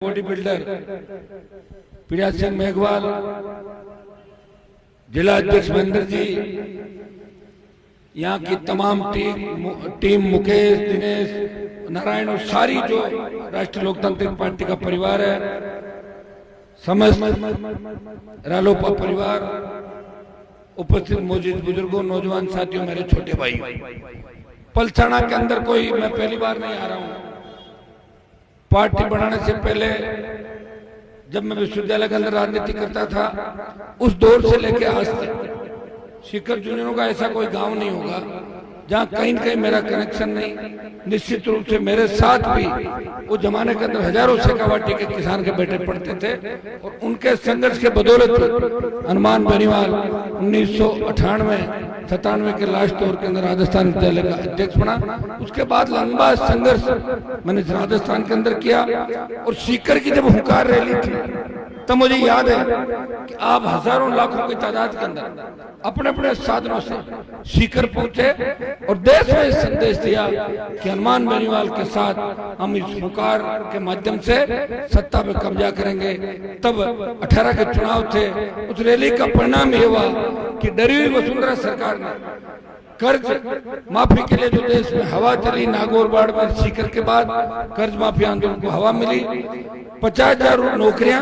Body builder प्रिया सिंह मेघवाल, जिला अध्यक्ष महेंद्र जी, यहाँ की तमाम टीम मुकेश, दिनेश, नारायण और सारी जो राष्ट्रीय लोकतांत्रिक पार्टी का परिवार है, समस्त रालोपा परिवार, उपस्थित मौजूद बुजुर्गों, नौजवान साथियों, मेरे छोटे भाई, पलसाना के अंदर कोई मैं पहली बार नहीं आ रहा हूं। पार्टी बनाने से पहले जब मैं विश्वविद्यालय के अंदर राजनीति करता था, उस दौर से लेकर आज तक सीकर जूनियरों का ऐसा कोई गांव नहीं होगा जहां कहीं न कहीं मेरा कनेक्शन नहीं। निश्चित रूप से मेरे साथ भी वो जमाने के अंदर हजारों शेखावाटी के किसान के बेटे पढ़ते थे और उनके संघर्ष के बदौलत हनुमान बेनीवाल 1998-97 के लास्ट दौर के अंदर राजस्थान विद्यालय का अध्यक्ष बना। उसके बाद लंबा संघर्ष मैंने राजस्थान के अंदर किया और सीकर की जब हुंकार रैली थी तब मुझे याद है कि आप हजारों लाखों की तादाद के अंदर अपने अपने साधनों से सीकर पहुंचे और देश में संदेश दिया कि हनुमान बेनीवाल के साथ हम इस हुंकार के माध्यम से सत्ता पे कब्जा करेंगे। तब 18 के चुनाव थे, उस रैली का परिणाम ये हुआ कि डरी हुई वसुंधरा सरकार ने कर्ज माफी के लिए जो देश में हवा चली, नागौर बाढ़ में सीकर के बाद कर्ज माफी आंदोलन को हवा मिली, 50,000 नौकरियां,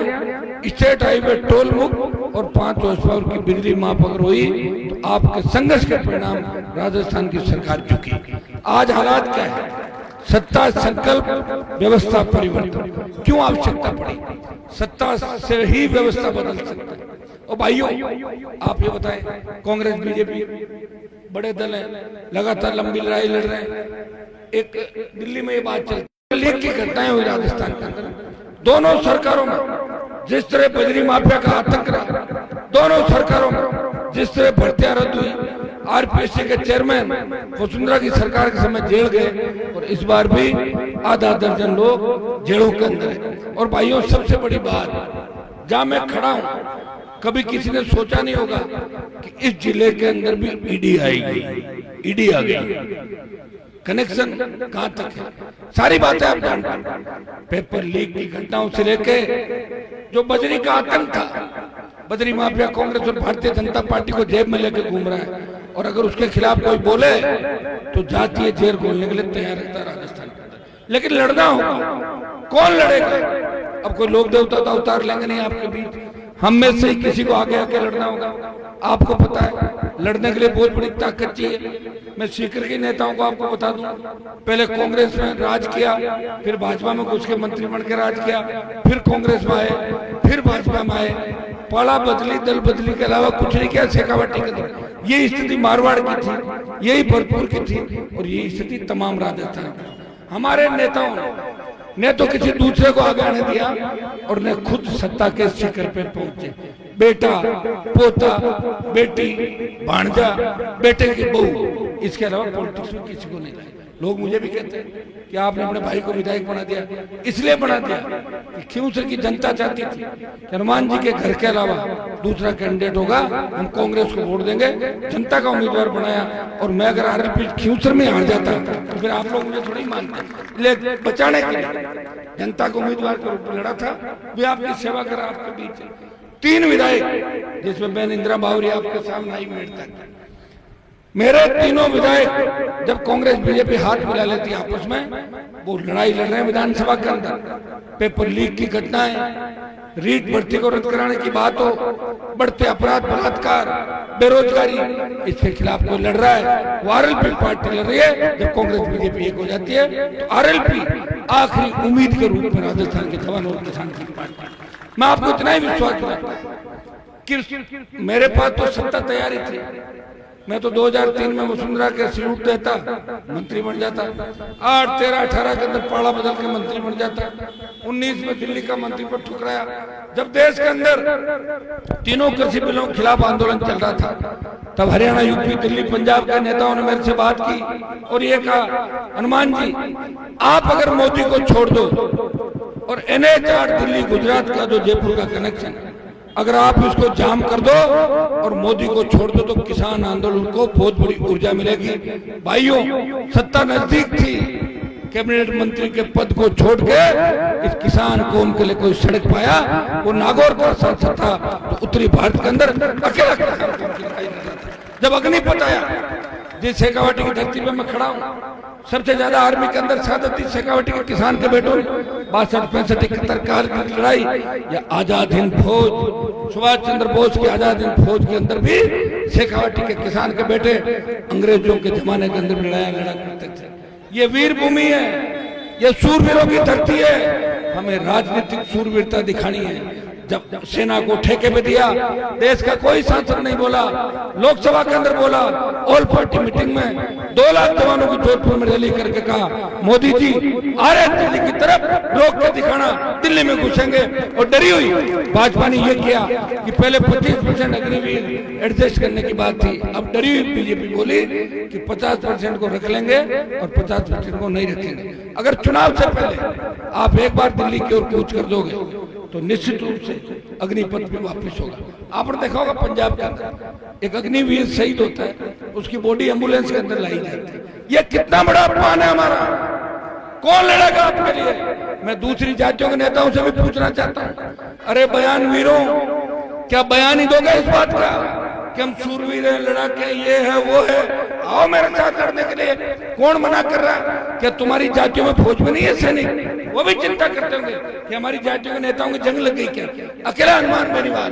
स्टेट हाईवे टोल मुक्त और 5 हॉर्स पावर की बिजली माफ अगर हुई तो आपके संघर्ष के परिणाम राजस्थान की सरकार चुकी। आज हालात क्या है? सत्ता संकल्प, व्यवस्था परिवर्तन। क्यों आवश्यकता पड़ी? सत्ता से ही व्यवस्था बदल सकता है। और भाइयों, आप ये बताएं, कांग्रेस बीजेपी बड़े दल हैं, लगातार लंबी लड़ाई लड़ रहे हैं। एक दिल्ली में ये बात चलती, लीग की घटनाएं हुई राजस्थान के अंदर, दोनों सरकारों में जिस तरह बजरी माफिया का आतंक रहा, दोनों सरकारों में जिस तरह भर्तियां रद्द हुई, आरपीएससी के चेयरमैन वसुंधरा की सरकार के समय जेल गए और इस बार भी आधा दर्जन लोग जेलों के अंदर है। और भाइयों, सबसे बड़ी बात, जहां मैं खड़ा हूं, कभी किसी ने सोचा नहीं होगा कि इस जिले के अंदर भी ईडी आएगी। ईडी आ गई। कनेक्शन कहां तक है? सारी बातें आप जानते हैं। पेपर लीक की घटनाओं से लेके जो बजरी का आतंक था, बजरी माफिया कांग्रेस और भारतीय जनता पार्टी को जेब में लेकर घूम रहा है और अगर उसके खिलाफ कोई बोले तो जातीय जेल खोलने के लिए तैयार रहता है राजस्थान के अंदर। लेकिन लड़ना होगा। कौन लड़ेगा? अब कोई लोक देवता तो अवतार लेंगे नहीं आपके बीच, हम में से ही किसी को आगे आके लड़ना होगा। आपको पता है, लड़ने के लिए बहुत बड़ी ताकत चाहिए। मैं सीकर के नेताओं को आपको बता दूं, पहले कांग्रेस में राज किया, फिर भाजपा में घुस के मंत्री बन के राज किया, फिर कांग्रेस में आए, फिर भाजपा में आए, पाला बदली, दल बदली के अलावा कुछ नहीं किया शेखावाटी के अंदर। ये स्थिति मारवाड़ की थी, यही भरतपुर की थी और यही स्थिति तमाम राजस्थान की। हमारे नेताओं ने तो किसी दूसरे को आगे आने दिया और ने खुद सत्ता के शिखर पे पहुंचे। बेटा, पोता, बेटी, भांजा, बेटे की बहू, इसके अलावा पॉलिटिक्स में किसी को नहीं लाया। लोग मुझे भी कहते हैं कि आपने अपने भाई को विधायक बना दिया। इसलिए बना दिया कि खींवसर की जनता चाहती थी कि हनुमान जी के घर के अलावा दूसरा कैंडिडेट होगा, हम कांग्रेस को वोट देंगे। जनता का उम्मीदवार बनाया और मैं अगर आरएलपी खींवसर में हार जाता तो फिर आप लोग मुझे थोड़ी मानते। इसलिए बचाने के लिए जनता को उम्मीदवार के रूप में लड़ा था। वे आपकी सेवा करा आपके बीच 3 विधायक, जिसमें मैं इंदिरा बावरी आपके सामने आई मिनट तक। मेरे तीनों विधायक जब कांग्रेस बीजेपी हाथ मिला लेती आपस में, वो लड़ाई लड़ रहे हैं विधानसभा के अंदर। पेपर लीक की घटनाएं, रीट भर्ती को रद्द कराने की बात हो, बढ़ते अपराध, बलात्कार, बेरोजगारी, इसके खिलाफ कोई लड़ रहा है। वो आरएलपी पार्टी लड़ रही है। जब कांग्रेस बीजेपी एक हो जाती है तो आरएलपी आखिरी उम्मीद के रूप में राजस्थान के जवान और किसान की पार्टी। मैं आपको इतना ही विश्वास दिलाता कि मेरे पास तो सत्ता तैयारी थी। मैं तो 2003 में वसुंधरा के सल्यूट देता, मंत्री बन जाता। 8, 13, 18 के अंदर पाड़ा बदल के मंत्री बन जाता। 19 में दिल्ली का मंत्री पर ठुकराया। जब देश के अंदर तीनों कृषि बिलों के खिलाफ आंदोलन चल रहा था, तब हरियाणा, यूपी, दिल्ली, पंजाब के नेताओं ने मेरे से बात की और ये कहा, हनुमान जी, आप अगर मोदी को छोड़ दो और NH8 दिल्ली गुजरात का जो जयपुर का कनेक्शन, अगर आप इसको जाम कर दो और मोदी को छोड़ दो तो किसान आंदोलन को बहुत बड़ी ऊर्जा मिलेगी। भाइयों, सत्ता नजदीक थी, कैबिनेट मंत्री के पद को छोड़ के इस किसान कौम के लिए कोई सड़क पाया, वो नागौर का सांसद था तो उत्तरी भारत के अंदर अकेला किसान कौम की लड़ाई लड़ रहा था। जब अग्निपथ आया, जिस शेखावाटी की धरती पे मैं खड़ा हूँ, सबसे ज्यादा आर्मी के अंदर शहादत दी शेखावाटी के किसान के बेटों ने। 62-65-71 काल की लड़ाई या आजाद हिंद फौज, सुभाष चंद्र बोस की आजाद हिंद फौज के अंदर भी शेखावाटी के किसान के बेटे अंग्रेजों के जमाने के अंदर लड़ाई लड़ा करते थे। ये वीर भूमि है, ये सूरवीरों की धरती है। हमें राजनीतिक सूरवीरता दिखानी है। जब सेना को ठेके पे दिया, देश का कोई सांसद नहीं बोला, लोकसभा के अंदर बोला, ऑल पार्टी मीटिंग में 2 लाख जवानों की जोधपुर में रैली करके कहा, मोदी जी आ रहे दिल्ली की तरफ, रोक के दिखाना, दिल्ली में घुसेंगे। और डरी हुई भाजपा ने यह किया कि पहले 25% अग्निवीर एडजस्ट करने की बात थी, अब डरी हुई बीजेपी बोली कि 50% को रख लेंगे और 50% को नहीं रखेंगे। अगर चुनाव से पहले आप एक बार दिल्ली की ओर कूच कर दोगे तो निश्चित रूप से अग्निपथ भी वापस होगा। आपने देखा होगा पंजाब के अंदर एक अग्निवीर शहीद होता है, उसकी बॉडी एम्बुलेंस के अंदर लाई जाती है। यह कितना बड़ा अपमान है हमारा। कौन लड़ेगा आपके लिए? मैं दूसरी जातियों के नेताओं से भी पूछना चाहता हूँ, अरे बयान वीरों, क्या बयान ही दोगे इस बात का कि हम शूरवीर हैं, लड़ाके ये है वो है, आओ मेरे साथ लड़ने के लिए। कौन मना कर रहा है? क्या तुम्हारी जातियों में फौज में नहीं है सैनिक? वो भी चिंता करते होंगे कि हमारी जातियों के नेताओं की जंग लग गई क्या? अकेला हनुमान बेनीवाल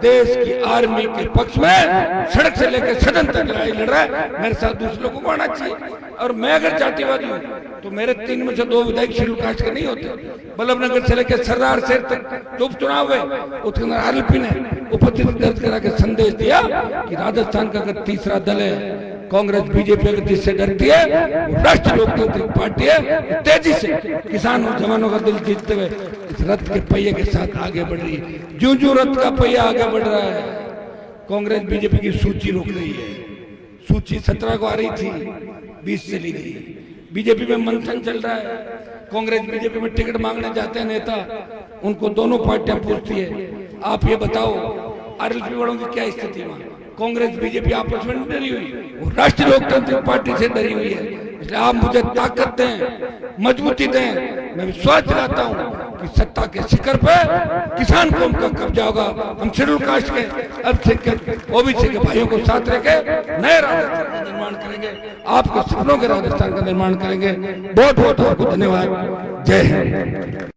देश की आर्मी के पक्ष में सड़क से लेकर सदन तक लड़ाई लड़ रहा है। मेरे साथ दूसरे लोगों को आना चाहिए। और मैं अगर जातिवादी हूँ तो मेरे 3 में से 2 विधायक शेड्यूल कास्ट के नहीं होते। बल्लभनगर से लेकर सरदार शहर तक जो उपचुनाव है उसके अंदर आरएलपी ने उपस्थिति दर्ज करा के संदेश दिया कि राजस्थान का अगर तीसरा दल है कांग्रेस बीजेपी अगर जिससे डरती है वो राष्ट्रीय लोकतांत्रिक पार्टी है, तेजी से किसान और जवानों का दिल जीतते हुए इस रथ के पहिए के साथ आगे बढ़ रही है। ज्यों ज्यों रथ का पहिया आगे बढ़ रहा है, कांग्रेस बीजेपी की सूची रोक रही है। सूची 17 को आ रही थी, 20 चली गई। बीजेपी में मंथन चल रहा है। कांग्रेस बीजेपी में टिकट मांगने जाते हैं नेता, उनको दोनों पार्टियां पूछती है, आप ये बताओ आरएलपी वालों की क्या स्थिति है? कांग्रेस बीजेपी आपस में डरी हुई, वो राष्ट्रीय लोकतांत्रिक पार्टी से डरी हुई है। इसलिए आप मुझे ताकत दें, मजबूती दें। मैं विश्वास दिलाता हूं कि सत्ता के शिखर पे किसान कौम का कब्जा होगा। हम शेड्यूल कास्ट के, अल्पसंख्यक, ओबीसी के भाइयों को साथ लेके नए राजस्थान का निर्माण करेंगे, आपके सपनों के राजस्थान का निर्माण करेंगे। बहुत बहुत आपको धन्यवाद। जय हिंद।